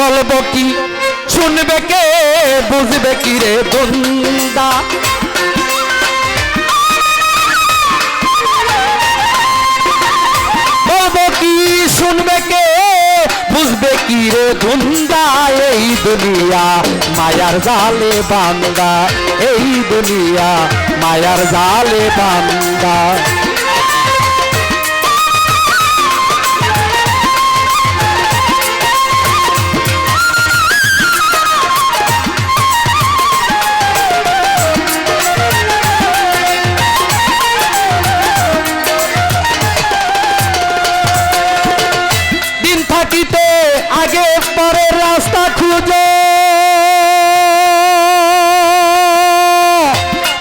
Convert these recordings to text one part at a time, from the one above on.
বলবো কি শুনবে কে বুঝবে কি রে দুন্দা বলবো কি শুনবে কে বুঝবে কি রে দুন্দা এই দুনিয়া মায়ার জালে বান্দা এই দুনিয়া মায়ার জালে বান্দা আগে পরের রাস্তা খুঁজো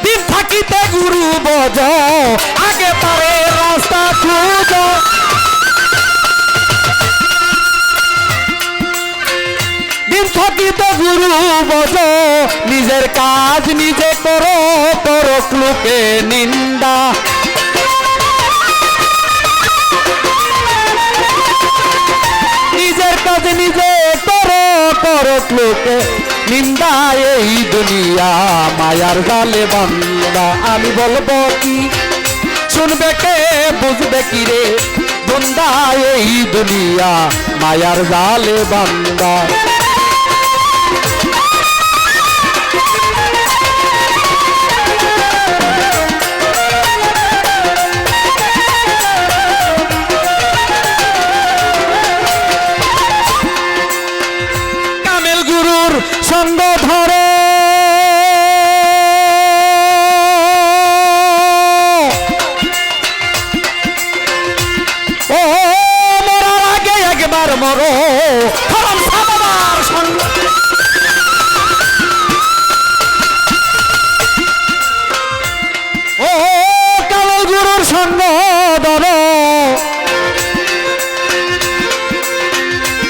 দিন থাকিতে গুরু বজ আগে পরের রাস্তা খুঁজো দিন থাকিতে গুরু বজ নিজের কাজ নিজে করো করো লোকে নিন্দা নিজে করো করো লোকে নিন্দা এই দুনিয়া মায়ার জালে বান্দা আমি বলবো কি শুনবে কে বুঝবে কি রে দুন্দা এই দুনিয়া মায়ার জালে বান্দা সঙ্গ ধরে ও মরার আগে একবার মরো সঙ্গ ও কালো গুরুর সঙ্গ ধরো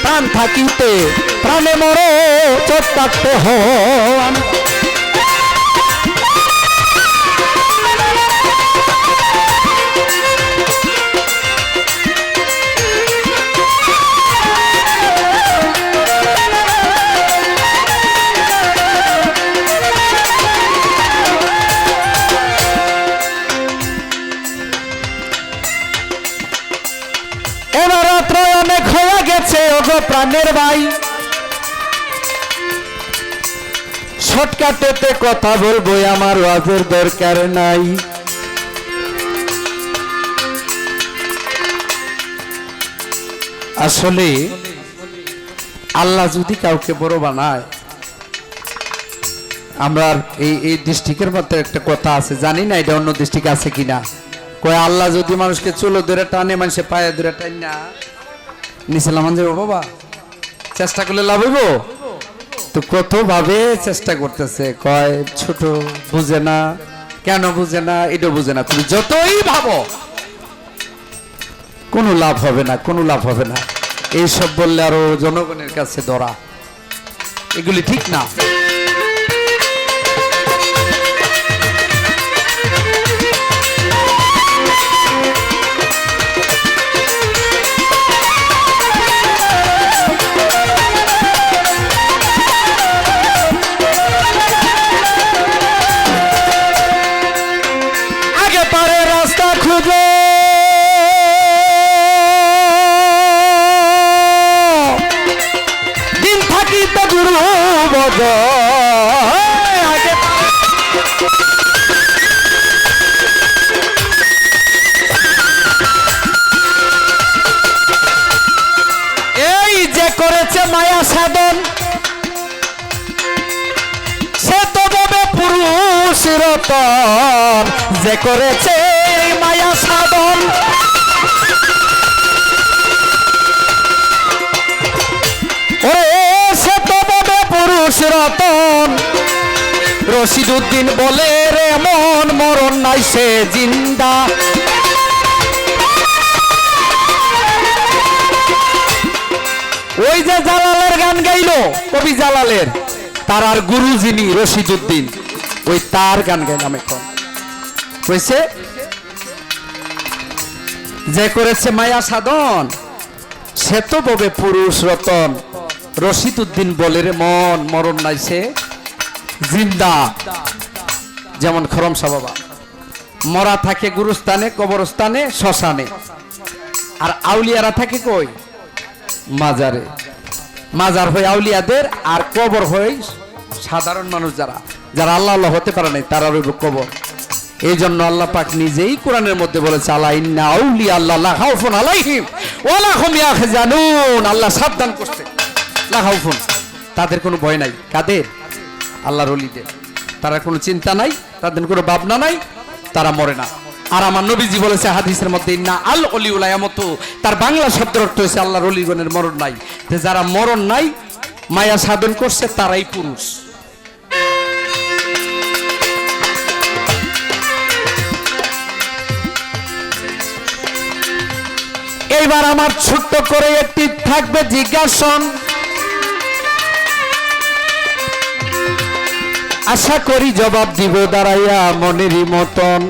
প্রাণ থাকিতে প্রাণে মরো চোখ কাটতে হন এবার রাত্রে অনেক হয়ে গেছে ওগো প্রাণের ভাই শর্টকাটেতে কথা বলবো আমার ওয়াজের দরকার নাই আসলে আল্লাহ যদি কাউকে বড় বানায় আমরা এই ডিস্ট্রিক্টের মধ্যে একটা কথা আছে জানি না এটা অন্য ডিস্ট্রিক্ট আছে কিনা কয় আল্লাহ যদি মানুষকে চুলো ধরে টানে মানুষে পায়ে ধরে টান না নিছিলাম যাবো বাবা চেষ্টা করলে লাভ হইব তো কত ভাবে চেষ্টা করতেছে কয় ছোট বুঝে না কেন বুঝে না এটা বুঝে না তুমি যতই ভাবো কোনো লাভ হবে না কোনো লাভ হবে না এইসব বললে আরো জনগণের কাছে ধরা এগুলি ঠিক না দিন থাকিতে গুরু বজ এই যে করেছে মায়া সাধন সে তো ববে পুরুষ রতন যে করেছে মায়া সাধন সে তো ববে পুরুষ রতন রশিদুদ্দিন বলে রে মন মরণ নাই সে জিন্দা ওই যে জালালের গান গাইলো কবি জালালের তার আর গুরু যিনি রশিদুদ্দিন ওই তার গান গাইলাম এখন কইছে যে করেছে মায়া সাধন সে তো ববে পুরুষ রতন রশিদ উদ্দিন বলে রে মন মরণ নাই সে জিন্দা, যেমন খরম শাহ বাবা মরা থাকে গুরুস্থানে, কবরস্থানে, শ্মশানে, আর আউলিয়ারা থাকে কই? মাজারে। মাজার হয় আউলিয়াদের, আর কবর হয় সাধারণ মানুষ যারা যারা আল্লাহ আল্লাহ হতে পারে নাই, তারা রইব কবর। এই জন্য আল্লাহ পাক নিজেই কোরআনের মধ্যে বলেছে, আলা ইন্না আউলিয়া আল্লাহ লা খাউফুন আলাইহিম ওয়া লা হুম ইয়াহজানুন। আল্লাহ সাবধান করছে, লা খাউফুন, তাদের কোনো ভয় নাই। কাদের? আল্লাহর ওলিদের। তারা কোনো চিন্তা নাই, তাদের কোনো ভাবনা নাই, তারা মরে না। আর আমার নবীজি বলেছে হাদিসের মধ্যে, ইন্না আল ওলিউল ইয়ামুতু, তার বাংলা শব্দের অর্থ হচ্ছে আল্লাহর ওলিগণের মরণ নাই। যে যারা মরণ নাই, মায়া সাধন করছে, তারাই পুরুষ। এইবার আমার ছোট্ট করে একটি থাকবে জিজ্ঞাসন, আশা করি জবাব দিব দাঁড়াইয়া মনেরই মতন।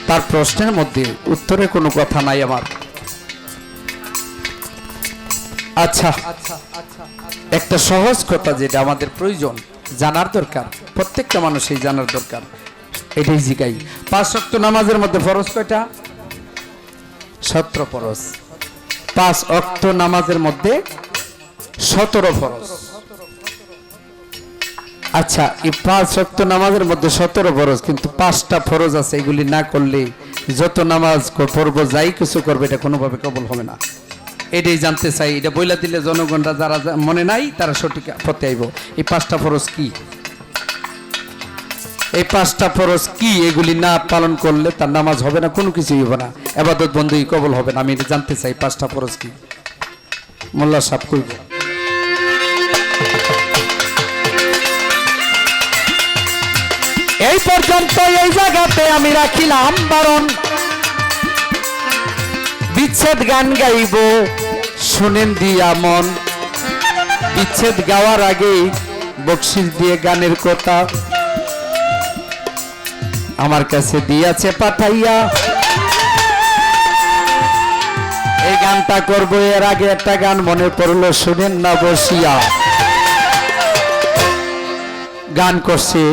তার প্রশ্নের মধ্যে উত্তরে কোনো কথা নাই আমার। আচ্ছা, একটা সহজ কথা যেটা আমাদের প্রয়োজন, জানার দরকার, প্রত্যেকটা মানুষই জানার দরকার, এটাই জিগাই। 5 ওয়াক্ত নামাজের মধ্যে ফরজ কয়টা? 17 ফরজ। 5 ওয়াক্ত নামাজের মধ্যে 17 ফরজ। আচ্ছা, এই 5 ওয়াক্ত নামাজের মধ্যে 17 ফরজ, কিন্তু 5টা ফরজ আছে, এগুলি না করলে যত নামাজ পড়ব, যাই কিছু করবে, এটা কোনোভাবে কবুল হবে না। এটাই জানতে চাই, এটা বইলা দিলে জনগণরা যারা মনে নাই তারা সঠিক পথে আইব। এই 5টা ফরজ কি? এই 5টা ফরজ কি? এগুলি না পালন করলে তার নামাজ হবে না, কোনো কিছুই হবে না, ইবাদত বন্দেগী কবুল হবে না। আমি এটা জানতে চাই 5টা ফরজ কি? মোল্লা সাহেব কইব। এই পর্যন্ত এই জায়গাতে আমি রাখিলাম বারণ, বিচ্ছেদ গান গাইব শুনেন দিয়া মন। বিচ্ছেদ গাওয়ার আগেই বকশিস দিয়ে গানের কথা আমার কাছে দিয়েছে পাঠাইয়া। এই গানটা করব, এর আগে একটা গান মনে পড়লো, শুনেন না বসিয়া। গান করছে